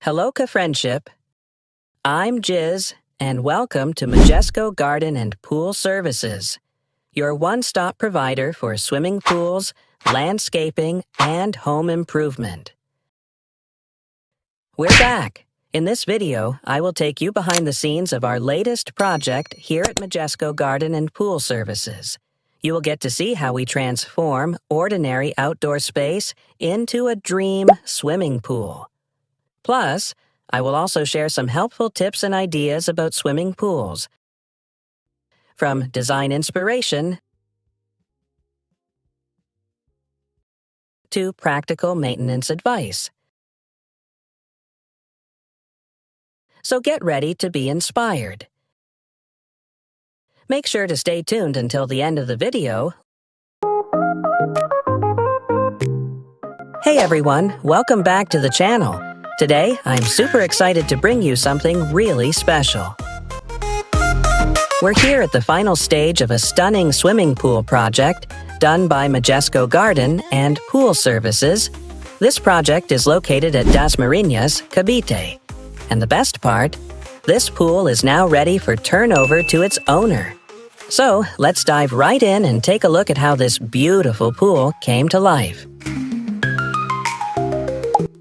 Hello, friendship. I'm Jiz, and welcome to Magesco Garden and Pool Services, your one-stop provider for swimming pools, landscaping, and home improvement. We're back. In this video, I will take you behind the scenes of our latest project here at Magesco Garden and Pool Services. You will get to see how we transform ordinary outdoor space into a dream swimming pool. Plus, I will also share some helpful tips and ideas about swimming pools, from design inspiration to practical maintenance advice. So get ready to be inspired. Make sure to stay tuned until the end of the video. Hey everyone, welcome back to the channel. Today, I'm super excited to bring you something really special. We're here at the final stage of a stunning swimming pool project done by Magesco Garden and Pool Services. This project is located at Dasmariñas, Cavite. And the best part, this pool is now ready for turnover to its owner. So, let's dive right in and take a look at how this beautiful pool came to life.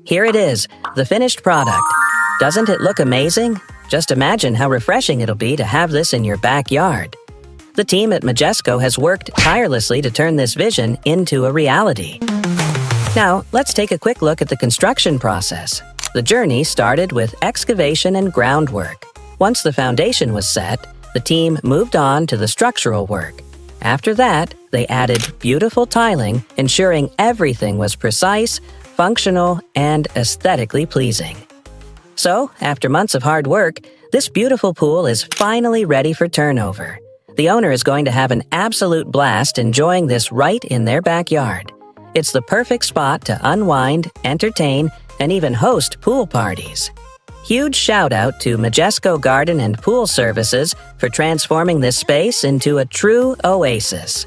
Here it is, the finished product. Doesn't it look amazing? Just imagine how refreshing it'll be to have this in your backyard. The team at Magesco has worked tirelessly to turn this vision into a reality. Now, let's take a quick look at the construction process. The journey started with excavation and groundwork. Once the foundation was set, the team moved on to the structural work. After that, they added beautiful tiling, ensuring everything was precise, functional, and aesthetically pleasing. So, after months of hard work, this beautiful pool is finally ready for turnover. The owner is going to have an absolute blast enjoying this right in their backyard. It's the perfect spot to unwind, entertain, and even host pool parties. Huge shout out to Magesco Garden and Pool Services for transforming this space into a true oasis.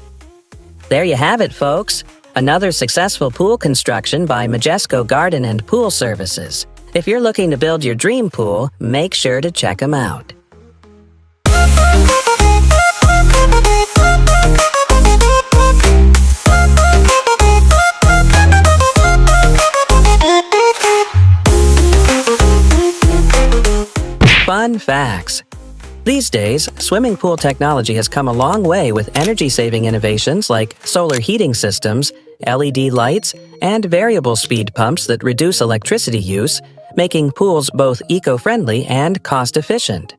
There you have it, folks. Another successful pool construction by Magesco Garden and Pool Services. If you're looking to build your dream pool, make sure to check them out. Fun facts. These days, swimming pool technology has come a long way with energy-saving innovations like solar heating systems, LED lights, and variable speed pumps that reduce electricity use, making pools both eco-friendly and cost-efficient.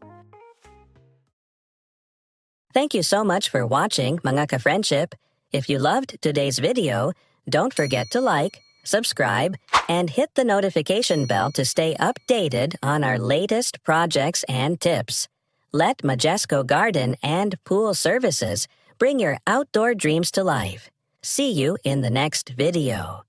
Thank you so much for watching, mga ka-friendship. If you loved today's video, don't forget to like, subscribe, and hit the notification bell to stay updated on our latest projects and tips. Let Magesco Garden and Pool Services bring your outdoor dreams to life. See you in the next video.